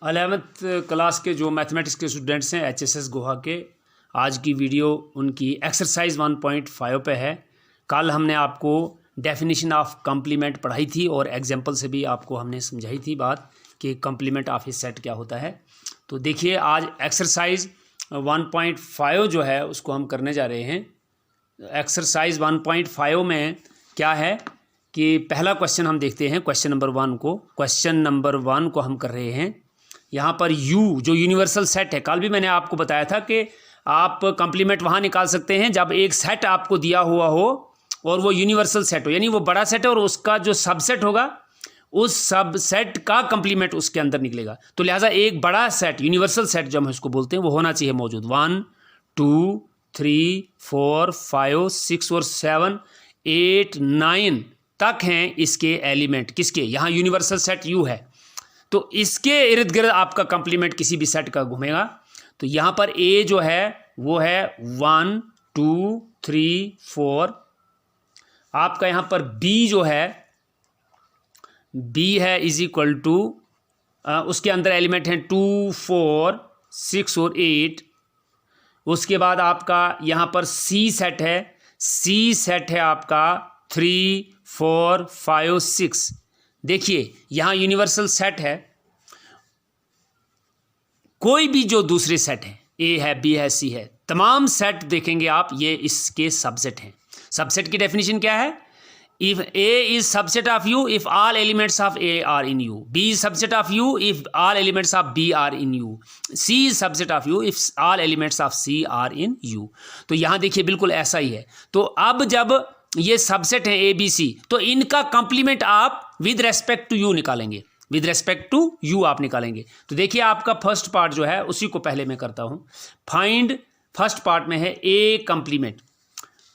11th class के जो mathematics के स्टूडेंट्स हैं HSS गोहा के, आज की वीडियो उनकी एक्सरसाइज 1.5 पे है। कल हमने आपको डेफिनेशन ऑफ कम्प्लीमेंट पढ़ाई थी और एग्जांपल से भी आपको हमने समझाई थी बात कि कम्प्लीमेंट ऑफ ए सेट क्या होता है। तो देखिए आज एक्सरसाइज 1.5 जो है उसको हम करने जा रहे हैं। एक्सरसाइज 1.5 में क्या है कि पहला क्वेश्चन हम देखते हैं, क्वेश्चन नंबर 1 को। क्वेश्चन नंबर 1 को हम कर रहे हैं। यहाँ पर U जो यूनिवर्सल सेट है, कल भी मैंने आपको बताया था कि आप कम्प्लीमेंट वहाँ निकाल सकते हैं जब एक सेट आपको दिया हुआ हो और वो यूनिवर्सल सेट हो, यानी वो बड़ा सेट है और उसका जो सबसेट होगा उस सबसेट का कम्प्लीमेंट उसके अंदर निकलेगा। तो लिहाजा एक बड़ा सेट, यूनिवर्सल सेट जो हम इसको बोलते हैं, वो होना चाहिए मौजूद। 1 2 3 4 5 6 और 7 8 9 तक हैं इसके एलिमेंट। किसके? यहाँ यूनिवर्सल सेट U है, तो इसके इर्द गिर्द आपका कम्प्लीमेंट किसी भी सेट का घूमेगा। तो यहाँ पर A जो है वो है 1 2 3 4। आपका यहाँ पर B जो है, B है इज इक्वल टू, उसके अंदर एलिमेंट हैं 2 4 6 और 8। उसके बाद आपका यहाँ पर C सेट है, C सेट है आपका 3 4 5 6। देखिए यहाँ यूनिवर्सल सेट है, कोई भी जो दूसरे सेट हैं, A है B है C है, तमाम सेट देखेंगे आप, ये इसके सबसेट हैं। सबसेट की डेफिनेशन क्या है? If A is subset of U if all elements of A are in U, B is subset of U if all elements of B are in U, C is subset of U if all elements of C are in U। तो यहाँ देखिए बिल्कुल ऐसा ही है। तो अब जब ये सबसेट है A B C, तो इनका कंप्लीमेंट आप विद रेस्पेक्ट टू U निकालेंगे, विद रेस्पेक्ट टू U आप निकालेंगे। तो देखिए आपका फर्स्ट पार्ट जो है उसी को पहले मैं करता हूँ। फाइंड, फर्स्ट पार्ट में है A कंप्लीमेंट,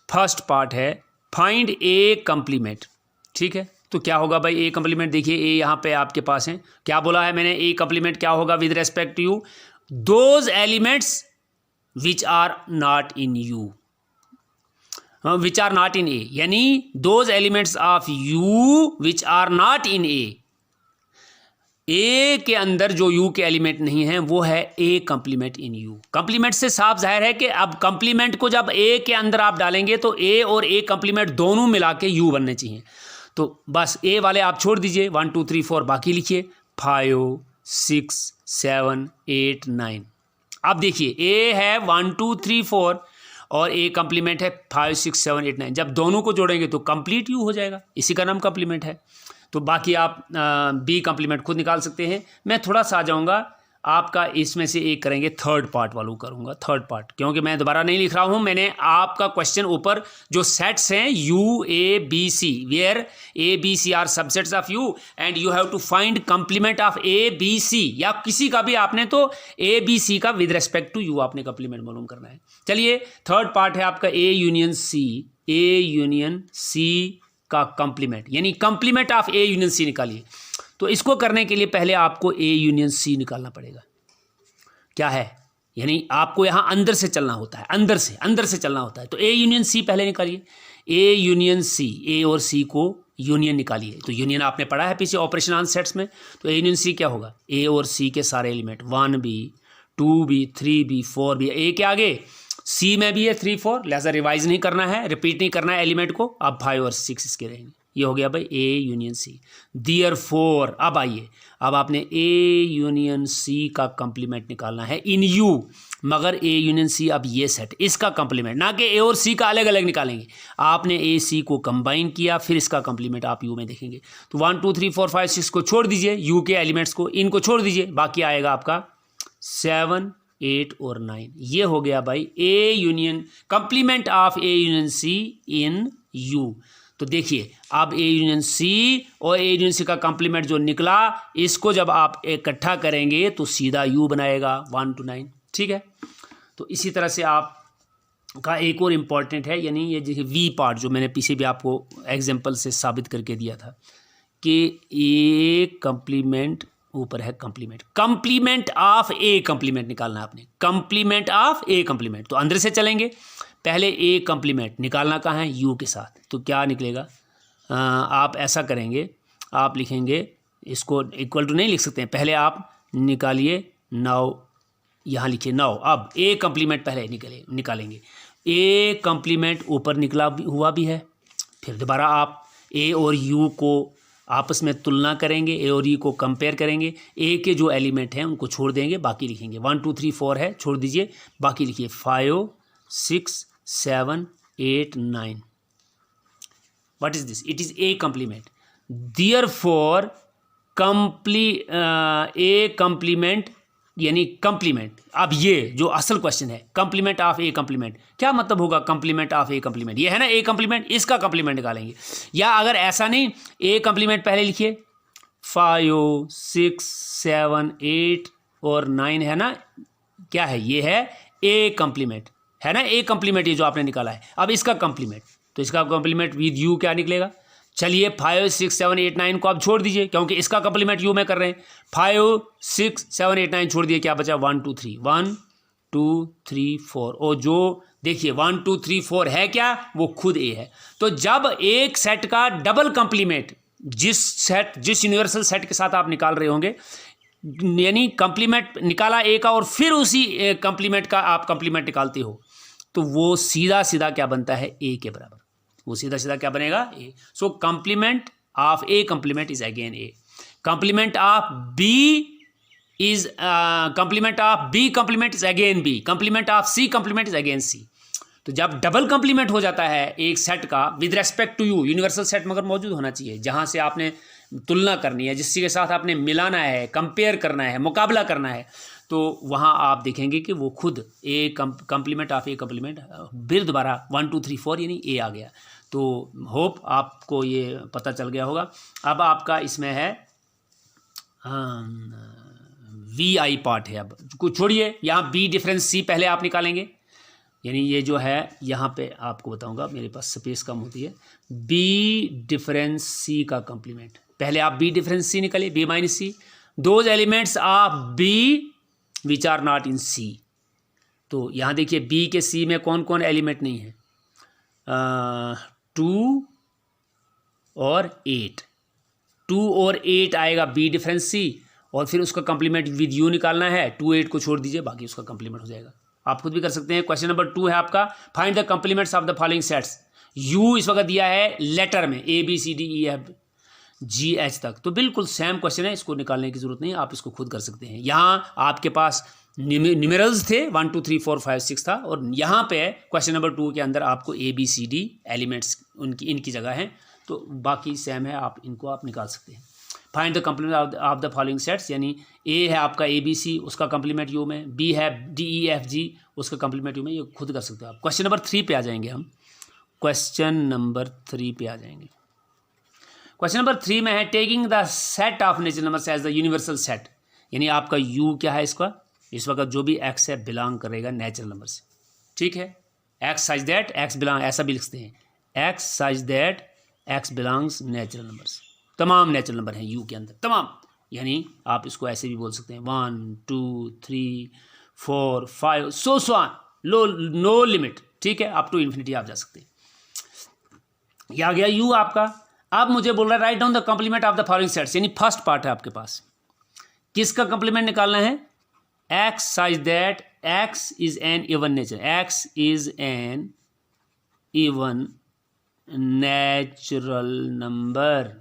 फर्स्ट पार्ट है फाइंड A कंप्लीमेंट। ठीक है, तो क्या होगा भाई A कंप्लीमेंट? देखिए A यहाँ पे आपके पास है, क्या बोला है मैंने? A कंप्लीमेंट क्या होगा with respect to U? Those elements which are not in U, which are not in A, यानी those elements of U which are not in A। A के अंदर जो U के एलिमेंट नहीं हैं वो है A complement in U। Complement से साफ जाहिर है कि अब कंप्लीमेंट को जब A के अंदर आप डालेंगे तो A और A कंप्लीमेंट दोनों मिला के U बनने चाहिए। तो बस A वाले आप छोड़ दीजिए, 1 2 3 4, बाकी लिखिए 5 6 7 8 9। अब देखिए A है 1 2 3 4 और A कंप्लीमेंट है 5 6 7 8 9। जब दोनों को जोड़ेंगे तो कंप्लीट U हो जाएगा, इसी का नाम कंप्लीमेंट है। तो बाकी आप B कंप्लीमेंट खुद निकाल सकते हैं। मैं थोड़ा सा आ जाऊँगा, आपका इसमें से एक करेंगे, थर्ड पार्ट वालों करूँगा, थर्ड पार्ट, क्योंकि मैं दोबारा नहीं लिख रहा हूँ। मैंने आपका क्वेश्चन ऊपर जो सेट्स हैं U A B C, where A B C are subsets of U and you have to find complement of A B C, या किसी का भी आपने तो A B C का विद रेस्पेक्ट टू U आपने कंप्लीमेंट मालूम करना है। चलिए थर्ड पार्ट है आपका A union C, A union C का कंप्लीमेंट, यानी complement of A union C निकालिए। तो इसको करने के लिए पहले आपको A यूनियन C निकालना पड़ेगा। क्या है? यानी आपको यहाँ अंदर से चलना होता है, अंदर से चलना होता है। तो A यूनियन C पहले निकालिए। A यूनियन C, A और C को यूनियन निकालिए। तो यूनियन आपने पढ़ा है पीछे ऑपरेशन ऑन सेट्स में। तो A यूनियन C क्या होगा? A और C के सारे element 1B 2B 3B 4B, A के आगे C में भी है 3 4, लिहाजा रिवाइज नहीं करना है, रिपीट नहीं करना है एलिमेंट को। अब 5 और 6 इसके रहेंगे। ये हो गया भाई A यूनियन C। देयरफॉर अब आइए, अब आपने A यूनियन C का कंप्लीमेंट निकालना है इन U, मगर A यूनियन C अब ये सेट, इसका कंप्लीमेंट, ना कि A और C का अलग अलग निकालेंगे। आपने A C को कंबाइन किया, फिर इसका कंप्लीमेंट आप U में देखेंगे। तो 1 2 3 4 5 6 को छोड़ दीजिए, U के एलिमेंट्स को, इनको छोड़ दीजिए, बाकी आएगा आपका 7 8 और 9। ये हो गया भाई A union, complement of A union C in U। तो देखिए अब A यूनियन C और A यूनियन C का कंप्लीमेंट जो निकला, इसको जब आप इकट्ठा करेंगे तो सीधा U बनाएगा 1 to 9। ठीक है, तो इसी तरह से आप का एक और इम्पॉर्टेंट है, यानी ये देखिए V पार्ट जो मैंने पीछे भी आपको एग्जाम्पल से साबित करके दिया था कि A कंप्लीमेंट ऊपर है complement, complement of A complement निकालना है आपने, कंप्लीमेंट ऑफ A कंप्लीमेंट। तो अंदर से चलेंगे, पहले A कंप्लीमेंट निकालना कहाँ है? U के साथ। तो क्या निकलेगा? आप ऐसा करेंगे, आप लिखेंगे, इसको इक्वल टू नहीं लिख सकते हैं, पहले आप निकालिए 9, यहाँ लिखिए 9। अब ए कम्प्लीमेंट पहले निकालेंगे। ए कम्प्लीमेंट ऊपर निकला हुआ भी है। फिर दोबारा आप ए और यू को आपस में तुलना करेंगे, ए और यू को कंपेयर करेंगे। ए के जो एलिमेंट हैं उनको छोड़ देंगे, बाकी लिखेंगे। 1 2 3 4 है, छोड़ दीजिए, बाकी लिखिए 5 6 7 8 9। What is this? It is a complement. Therefore A complement यानी कम्प्लीमेंट। अब ये जो असल क्वेश्चन है, कम्प्लीमेंट ऑफ ए कम्प्लीमेंट, क्या मतलब होगा कम्प्लीमेंट ऑफ ए कम्प्लीमेंट? ये है ना ए कम्प्लीमेंट, इसका कम्प्लीमेंट निकालेंगे। या अगर ऐसा नहीं, ए कम्प्लीमेंट पहले लिखिए 5 6 7 8 और 9 है ना, क्या है? ये है ए कम्प्लीमेंट, है ना ए कम्प्लीमेंट, ये जो आपने निकाला है। अब इसका कम्प्लीमेंट, तो इसका कम्प्लीमेंट विद यू क्या निकलेगा? चलिए 5 6 7 8 9 को आप छोड़ दीजिए, क्योंकि इसका कम्प्लीमेंट यू में कर रहे हैं। 5 6 7 8 9 छोड़ दिए, क्या बचा? 1 2 3 1 2 3 4। और जो देखिए 1 2 3 4 है क्या? वो खुद ए है। तो जब एक सेट का डबल कम्प्लीमेंट जिस यूनिवर्सल सेट के साथ आप निकाल रहे होंगे, यानी कम्प्लीमेंट निकाला ए का और फिर उसी कम्प्लीमेंट का आप कम्प्लीमेंट निकालते हो, तो वो सीधा सीधा क्या बनता है? ए के बराबर। वो सीधा सीधा क्या बनेगा? A. So complement of A complement is again A. Complement of B is complement is again B. Complement of C complement is again C. तो जब डबल कम्प्लीमेंट हो जाता है एक सेट का with respect to U, universal set मगर मौजूद होना चाहिए, जहां से आपने तुलना करनी है, जिसके साथ आपने मिलाना है, कंपेयर करना है, मुकाबला करना है, तो वहाँ आप देखेंगे कि वो खुद ए कम्प्लीमेंट ऑफ ए कम्प्लीमेंट, फिर दोबारा 1 2 3 4 यानी ए आ गया। तो होप आपको ये पता चल गया होगा। अब आपका इसमें है वी आई पार्ट है। अब कुछ छोड़िए, यहाँ बी डिफरेंस सी पहले आप निकालेंगे, यानी ये जो है यहाँ पे आपको बताऊंगा, मेरे पास स्पेस कम होती है। बी डिफरेंस सी का कम्प्लीमेंट, पहले आप बी डिफरेंस सी निकालिए, B minus C. Those elements of B which are not in C. तो यहाँ देखिए बी के सी में कौन कौन एलिमेंट नहीं है? 2 और 8। 2 और 8 आएगा बी डिफरेंस सी, और फिर उसका कम्प्लीमेंट विद यू निकालना है। 2 8 को छोड़ दीजिए, बाकी उसका कम्प्लीमेंट हो जाएगा। आप खुद भी कर सकते हैं। क्वेश्चन नंबर 2 है आपका, find the complements of the following sets. U इस वक्त दिया है लेटर में A B C D E F G H तक, तो बिल्कुल सेम क्वेश्चन है, इसको निकालने की जरूरत नहीं है, आप इसको खुद कर सकते हैं। यहाँ आपके पास न्यूमेरल्स थे, 1 2 3 4 5 6 था, और यहाँ पे क्वेश्चन नंबर 2 के अंदर आपको A B C D elements इनकी जगह हैं, तो बाकी सेम है, इनको आप निकाल सकते हैं। Find the complement of the following sets, यानी ए है आपका ABC, उसका कम्प्लीमेंट यू में, बी है DEFG, उसका कम्प्लीमेंट यू में, ये खुद कर सकते हो आप। क्वेश्चन नंबर 3 पे आ जाएंगे हम। क्वेश्चन नंबर 3 पे आ जाएंगे। क्वेश्चन नंबर 3 में है taking the set of natural numbers as the universal set, यानी आपका यू क्या है इसका, इस वक्त जो भी एक्स है बिलोंग करेगा नेचुरल नंबर से, ठीक है। X such that x belong, ऐसा भी लिखते हैं, x such that X belongs natural numbers. तमाम नेचुरल नंबर हैं यू के अंदर, तमाम, यानी आप इसको ऐसे भी बोल सकते हैं 1 2 3 4 5 सो ऑन, नो लिमिट, ठीक है, अप टू इन्फिनिटी आप जा सकते हैं। यह आ गया यू आपका। अब मुझे बोल रहा है write down the complement of the following sets, यानी फर्स्ट पार्ट है आपके पास, किसका कॉम्प्लीमेंट निकालना है? X such that x is an even nature, x is an even natural number,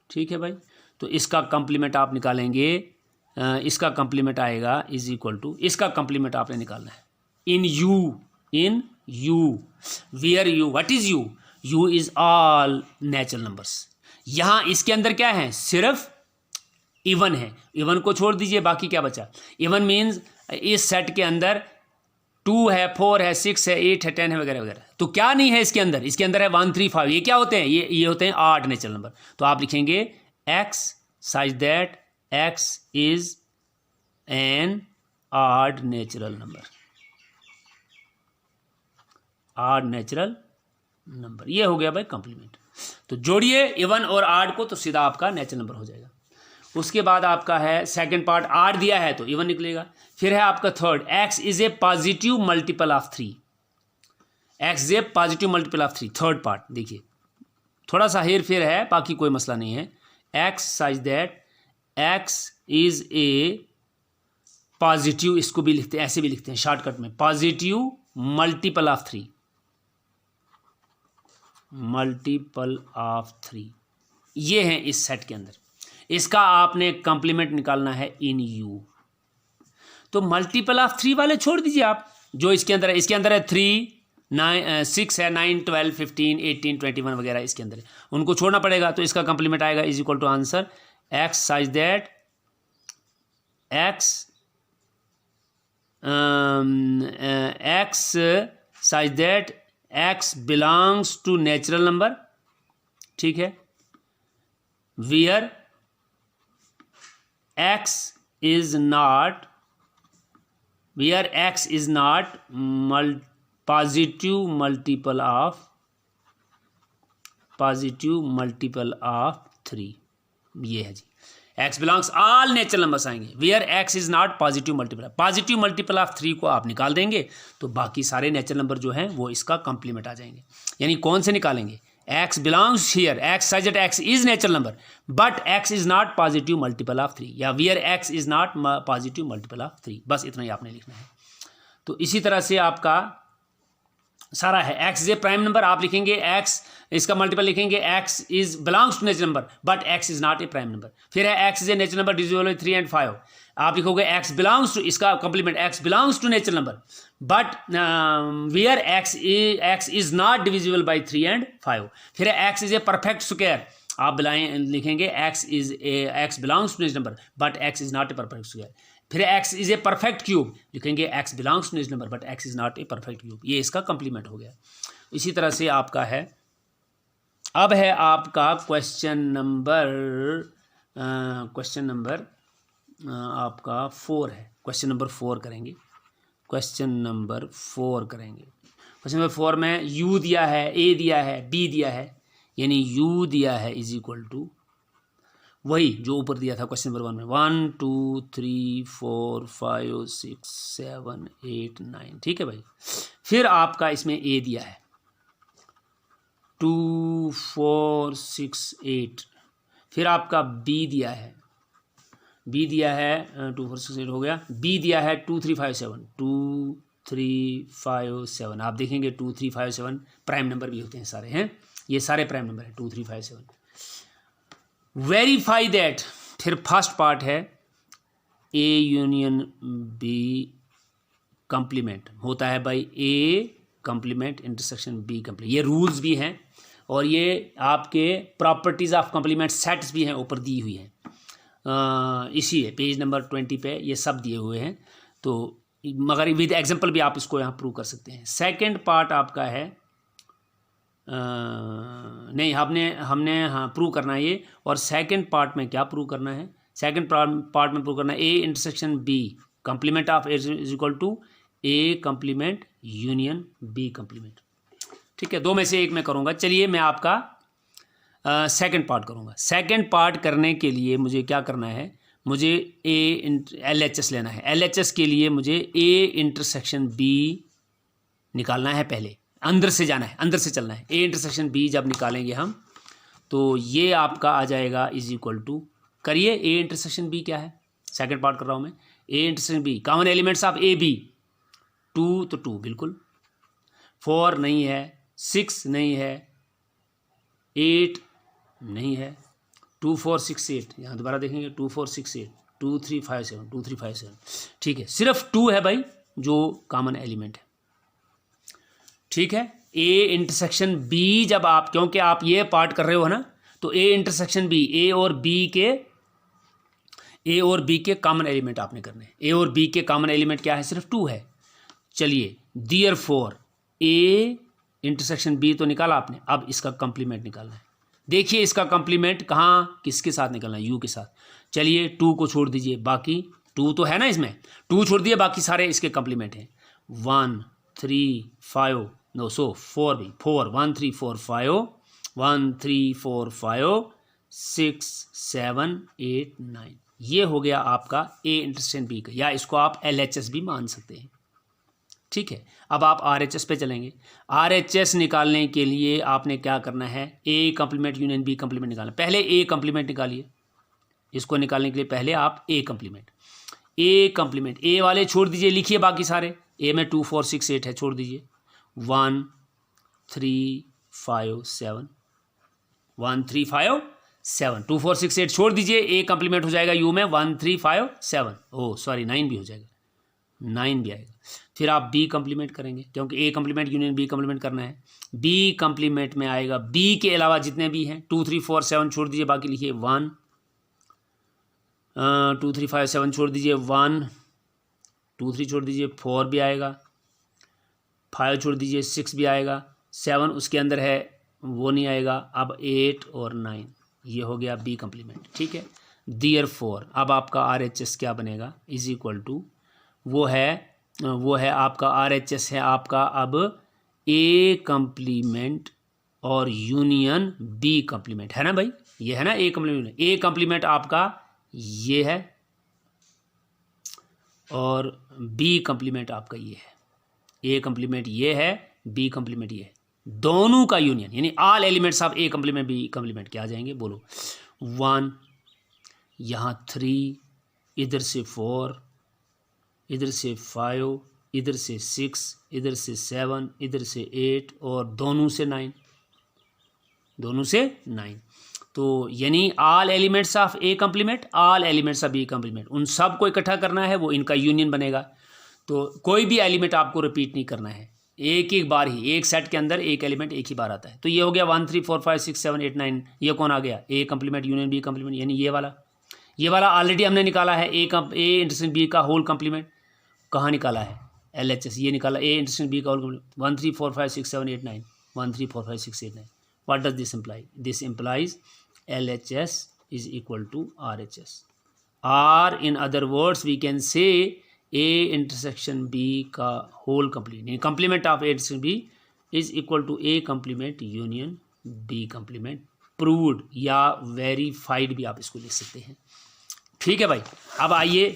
ठीक है भाई। तो इसका कॉम्प्लीमेंट आप निकालेंगे, इसका कॉम्प्लीमेंट आएगा इज इक्वल टू, इसका कॉम्प्लीमेंट आपने निकालना है in U, where U, what is U? U is all natural numbers. यहां इसके अंदर क्या है? सिर्फ इवन है, इवन को छोड़ दीजिए, बाकी क्या बचा? इवन मीन्स इस सेट के अंदर 2 है, 4 है, 6 है, 8 है, 10 है, वगैरह वगैरह। तो क्या नहीं है इसके अंदर? इसके अंदर है 1 3 5, ये क्या होते हैं? ये होते हैं 8 नेचुरल नंबर। तो आप लिखेंगे x such that x is N odd natural number, odd natural number, ये हो गया भाई कॉम्प्लीमेंट। तो जोड़िए इवन और ऑड को, तो सीधा आपका नेचुरल नंबर हो जाएगा। उसके बाद आपका है सेकंड पार्ट, ऑड दिया है तो इवन निकलेगा। फिर है आपका third, x is A positive multiple of 3, x is A positive multiple of 3, third part. देखिए थोड़ा सा हेर फेर है, बाकी कोई मसला नहीं है। X such that x is A positive, इसको भी लिखते हैं, ऐसे भी लिखते हैं शॉर्टकट में, positive multiple of 3, multiple of 3, ये है इस सेट के अंदर। इसका आपने कंप्लीमेंट निकालना है इन यू। तो मल्टीपल ऑफ 3 वाले छोड़ दीजिए आप, जो इसके अंदर है। इसके अंदर है 3, 9, 6 है, 9, 12, 15, 18, 21 वगैरह इसके अंदर है, उनको छोड़ना पड़ेगा। तो इसका कंप्लीमेंट आएगा is equal to answer X such that X such that X belongs to natural number, ठीक है, where x is not positive multiple of 3, ये है जी। X belongs all natural numbers आएंगे, where x is not positive multiple of 3 को आप निकाल देंगे तो बाकी सारे नेचुरल नंबर जो हैं वो इसका कंप्लीमेंट आ जाएंगे। यानी कौन से निकालेंगे, x belongs here, x such that x is natural number but x is not positive multiple of 3, या wear x is not positive multiple of 3, बस इतना ही आपने लिखना है। तो इसी तरह से आपका सारा है। X is a prime number, आप लिखेंगे एक्स, इसका मल्टीपल लिखेंगे x is belongs to natural number but x is not a prime number. फिर है x is a natural number divisible by 3 and 5, आप लिखोगे एक्स बिलोंग्स टू, इसका complement x belongs to natural number but where x is not divisible by 3 and 5। फिर है x is a perfect square, आप लिखेंगे X belongs to natural number but x is not a perfect square. फिर X is a perfect cube, लिखेंगे X belongs to natural number but x is not a perfect cube, ये इसका complement हो गया। इसी तरह से आपका है, अब है आपका क्वेश्चन नंबर आपका 4 है। क्वेश्चन नंबर 4 करेंगे। क्वेश्चन नंबर 4 में यू दिया है, ए दिया है, बी दिया है, यानी यू दिया है इज इक्वल टू वही जो ऊपर दिया था क्वेश्चन नंबर 1 में, 1 2 3 4 5 6 7 8 9, ठीक है भाई। फिर आपका इसमें ए दिया है 2 4 6 8, फिर आपका बी दिया है 2 4 6 8 हो गया, बी दिया है 2 3 5 7, 2 3 5 7, आप देखेंगे 2 3 5 7 प्राइम नंबर भी होते हैं सारे, हैं ये सारे प्राइम नंबर हैं 2 3 5 7। वेरीफाई दैट, फिर फर्स्ट पार्ट है ए यूनियन बी कंप्लीमेंट होता है by A complement intersection B complement, ये रूल्स भी हैं और ये आपके प्रॉपर्टीज़ ऑफ कंप्लीमेंट सेट्स भी हैं, ऊपर दी हुई हैं, इसी है पेज नंबर 20 पे ये सब दिए हुए हैं। तो मगर विद एग्जांपल भी आप इसको यहाँ प्रूव कर सकते हैं। सेकंड पार्ट आपका है नहीं, हमने हाँ प्रूव करना है ये, और सेकंड पार्ट में क्या प्रूव करना है, सेकंड पार्ट में प्रूव करना है A intersection B complement of A is equal to A complement union B complement, ठीक है। 2 में से एक मैं करूँगा। चलिए मैं आपका सेकंड पार्ट करूँगा। सेकंड पार्ट करने के लिए मुझे क्या करना है, मुझे LHS लेना है। LHS के लिए मुझे ए इंटरसेक्शन बी निकालना है, पहले अंदर से जाना है, अंदर से चलना है। ए इंटरसेक्शन बी जब निकालेंगे हम तो ये आपका आ जाएगा इज इक्वल टू, करिए ए इंटरसेक्शन बी क्या है, सेकंड पार्ट कर रहा हूँ मैं। A intersection B common elements of A B 2 तो 2 बिल्कुल, 4 नहीं है, 6 नहीं है, 8 नहीं है, 2 4 6 8, यहाँ दोबारा देखेंगे 2 4 6 8 2 3 5 7 2 3 5 7, ठीक है। सिर्फ 2 है भाई जो कॉमन एलिमेंट है, ठीक है। ए इंटरसेक्शन बी जब आप, क्योंकि आप ये पार्ट कर रहे हो ना, तो ए इंटरसेक्शन बी, ए और बी के कॉमन एलिमेंट आपने करने हैं। ए और बी के कॉमन एलिमेंट क्या है, सिर्फ 2 है। चलिए देयरफॉर ए इंटरसेक्शन बी तो निकाला आपने, अब इसका कंप्लीमेंट निकालना है। देखिए इसका कंप्लीमेंट कहाँ किसके साथ निकालना है, यू के साथ। चलिए 2 को छोड़ दीजिए, बाकी 2 तो है ना इसमें, 2 छोड़ दिए, बाकी सारे इसके कंप्लीमेंट हैं। 1 3 5 नो सो 4 भी 4 1 3 4 5 1 3 4 5 6 7 8 9, ये हो गया आपका ए इंटरसेक्शन बी का, या इसको आप LHS भी मान सकते हैं, ठीक है। अब आप RHS पे चलेंगे। RHS निकालने के लिए आपने क्या करना है, ए कंप्लीमेंट यूनियन बी कंप्लीमेंट निकालना। पहले ए कंप्लीमेंट निकालिए, इसको निकालने के लिए पहले आप ए कंप्लीमेंट ए वाले छोड़ दीजिए, लिखिए बाकी सारे। ए में 2 4 6 8 है, छोड़ दीजिए। 1 3 5 7 1 3 5 7 2 4 6 8 छोड़ दीजिए। ए कंप्लीमेंट हो जाएगा यू में 1 3 5 7, ओह सॉरी 9 भी हो जाएगा, 9 भी आएगा। फिर आप बी कंप्लीमेंट करेंगे, क्योंकि ए कंप्लीमेंट यूनियन बी कंप्लीमेंट करना है। बी कंप्लीमेंट में आएगा बी के अलावा जितने भी हैं 2 3 4 7 छोड़ दीजिए, बाकी लिखिए 1 2 3 5 7 छोड़ दीजिए, 1 2 3 छोड़ दीजिए, 4 भी आएगा, 5 छोड़ दीजिए, 6 भी आएगा, 7 उसके अंदर है वो नहीं आएगा। अब 8 और 9, ये हो गया बी कंप्लीमेंट, ठीक है। देयरफॉर अब आपका RHS क्या बनेगा, इज इक्वल टू वो है आपका RHS है आपका अब ए कंप्लीमेंट और यूनियन बी कंप्लीमेंट, है ना भाई, ये है ना ए कंप्लीमेंट। ए कंप्लीमेंट आपका ये है और बी कंप्लीमेंट आपका ये है। ए कंप्लीमेंट ये है, बी कंप्लीमेंट ये है, दोनों का यूनियन, यानी all elements of A complement B complement क्या आ जाएंगे, बोलो। 1 यहाँ 3, इधर से 4, इधर से 5, इधर से 6, इधर से 7, इधर से 8 और दोनों से 9, दोनों से 9। तो यानी all elements of A complement, all elements of B complement, उन सब को इकट्ठा करना है, वो इनका यूनियन बनेगा। तो कोई भी एलिमेंट आपको रिपीट नहीं करना है, एक बार ही, एक सेट के अंदर एक एलिमेंट एक ही बार आता है। तो ये हो गया 1 3 4 5 6 7 8 9, ये कौन आ गया, ए कंप्लीमेंट यूनियन बी कंप्लीमेंट, यानी ये वाला ऑलरेडी हमने निकाला है। ए इंटरसेक्शन बी का होल कंप्लीमेंट कहाँ निकाला है, LHS, ये निकाला ए इंटरसेक्शन बी का whole complement. 1 3 4 5 6 7 8 9, 1 3 4 5 6 8 9। What does this imply, this implies LHS is equal to RHS, or in other words we can say A intersection B का whole complement, complement of A intersection B is equal to A complement union B complement, proved या verified भी आप इसको लिख सकते हैं, ठीक है भाई। अब आइए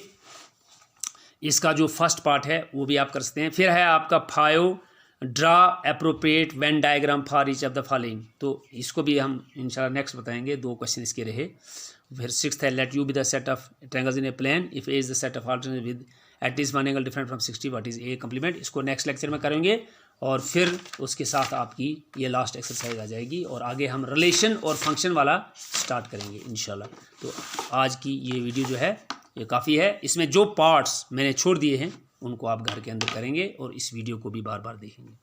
इसका जो फर्स्ट पार्ट है वो भी आप कर सकते हैं। फिर है आपका 5 draw appropriate Venn diagram for each of the following, तो इसको भी हम इंशाल्लाह नेक्स्ट बताएंगे, 2 क्वेश्चन इसके रहे। फिर 6th है let U be the set of triangles in a plane if A is the set of alternate with at least one angle different from 60, what is A complement. इसको next lecture में करेंगे और फिर उसके साथ आपकी ये लास्ट एक्सरसाइज आ जाएगी और आगे हम रिलेशन और फंक्शन वाला स्टार्ट करेंगे इंशाल्लाह। तो आज की ये वीडियो जो है ये काफ़ी है, इसमें जो पार्ट्स मैंने छोड़ दिए हैं उनको आप घर के अंदर करेंगे और इस वीडियो को भी बार बार देखेंगे।